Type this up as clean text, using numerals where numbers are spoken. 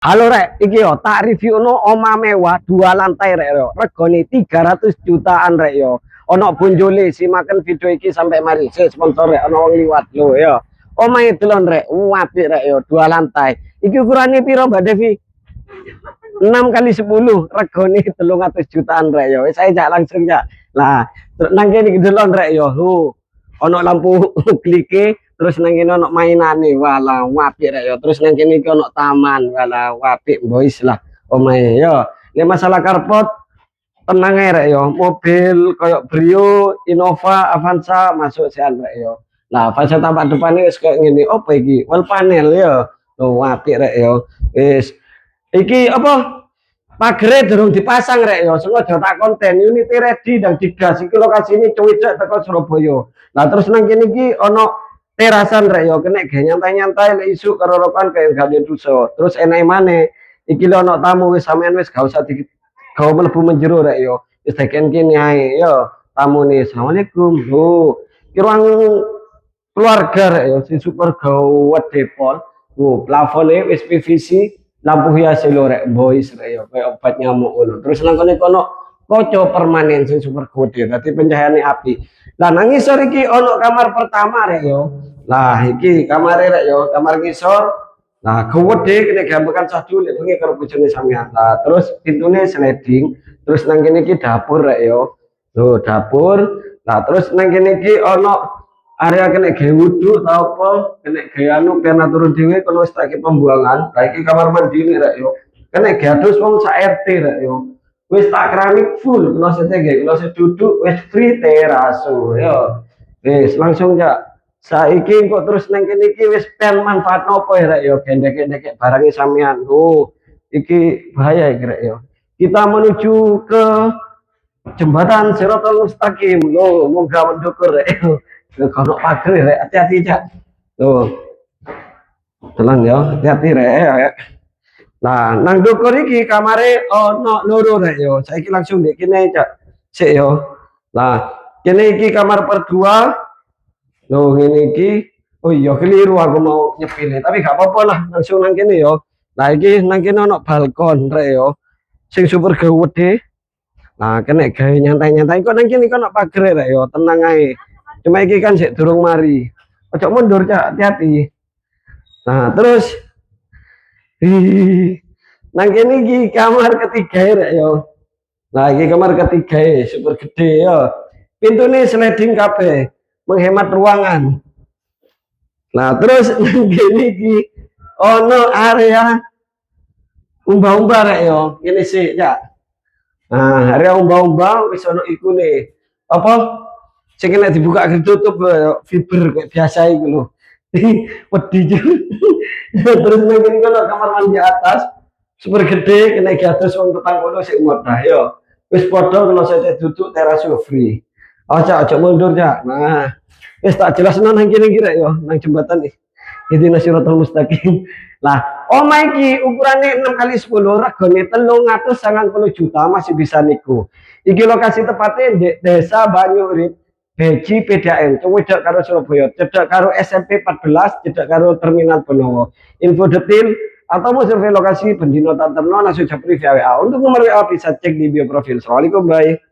Halo rek, iki yo tak review no oma mewah 2 lantai rek yo. Regane 300 jutaan rek yo. Ono bonjole si makan video iki sampai mari. Si sponsor rek ono wong liwat lo yo. Oma itu lon rek, apik rek yo 2 lantai. Iki ukurannya piro Mbak Devi? 6 kali 10 regane 300 jutaan rek yo. Saya jak langsung jak. Lah, nang kene delon rek yo. Ono lampu klike terus nang kene ono mainane wala apik rek yo terus nang kene iki ono taman wala apik boys lah omahe yo nek masalah karpot tenang ae rek yo mobil koyo Brio Innova Avanza masuk sean rek yo lah fase tampak depane wis koyo ngene opo iki wall panel yo tuh apik rek yo wis iki apa pagere durung dipasang rek yo sengaja tak konten unit ready dan digas iki lokasi ini cuwidek teko Surabaya nah terus nang kene iki ono terasan rek yo kena ge nyantai-nyantai lek isuk karo rokokan kayak gak duso. Terus enak maneh iki lho ono tamu wis sampean wis gak usah gawe mlebu menjero rek yo. Wis teken kene ae yo. Tamune Assalamualaikum. Ki ruang keluarga rek yo sing super gawat depol. Plafone wis PVC, lampu hias lho rek boys rek yo kayak obat nyamuk ngono. Terus nang kono kaca permanen sing super gede. Dadi pencahayaane api. Lah nang ngisor iki ono kamar pertama rek yo. Lah iki kamare rek yo, kamar ngisor. Nah, gede kene gambekan sadu lek bengi karo bojone sampean. Lah terus pintune sliding, terus nang kene iki dapur rek yo. Tuh dapur. Nah, terus nang kene iki ono area kene gawe wudu ta apa, kene gawe anu kena turun dhewe kono wis tak pembuangan. Lah iki kamar mandi rek yo. Kene gadus wong sak RT rek yo. Wis tak keramik full kloset nggih, kloset duduk wis free teraso yo. Wis langsung ya. Saiki kok terus nang kene iki wis pen manfaat nopo ya rek yo gendek-gendek barange sampean. Iki bahaya iki rek yo. Kita menuju ke jembatan Siratal Mustaqim. Loh, moga mendukur rek yo. Kono pager rek, hati-hati cak. Tuh. Tenang ya, hati-hati rek. Nah, nang dukur iki kamare ono loro rek yo. Saiki langsung ndek kene cak. Sik yo. Nah, kene iki kamar berdua. Loh ngene iki. Oh iya keliru aku mau nyepile, tapi gak apa-apa lah, langsung nang kene yo. Nah, iki nang kene ono balkon rek yo. Sing super gede. Nah, kene gawe nyantai-nyantai kok nang kene kok ono pager rek yo, tenang ae. Cuma iki kan sik durung mari. Ojo mundur cak, hati-hati. Nah, terus nang kene iki kamar ketiga rek yo. Nah, iki kamar ketiga super gede yo. Pintune sliding kabeh, menghemat ruangan. Nah, terus nang kene iki ono area umbah-umbah rek yo. Ngene sik ya. Nah, area umbah-umbah wis ono ikune. Apa? Sing nek dibuka ditutup fiber kayak biasa iku lho. Wedi. Terus nang kene kono kamar mandi atas super gede kena gatus wong tetang kono sik modah yo. Wis padha kalau saya duduk teras free. Aja mundur cak. Nah, wis tak jelasno nang kene iki rek yo, nang jembatan iki. Ini Siratal Mustaqim. Lah, omah iki ukurane 6 kali 10 regane 390 juta masih bisa niku. Iki lokasi tepatnya di Desa Banyurip, Beji PDAM, cedek karo Surabaya, cedek karo SMP 14, cedek karo Terminal Benowo. Info detail atau mau survei lokasi Bendino Tanterno langsung japri via WA. Untuk nomor WA bisa cek di bio profil. Assalamualaikum, bye.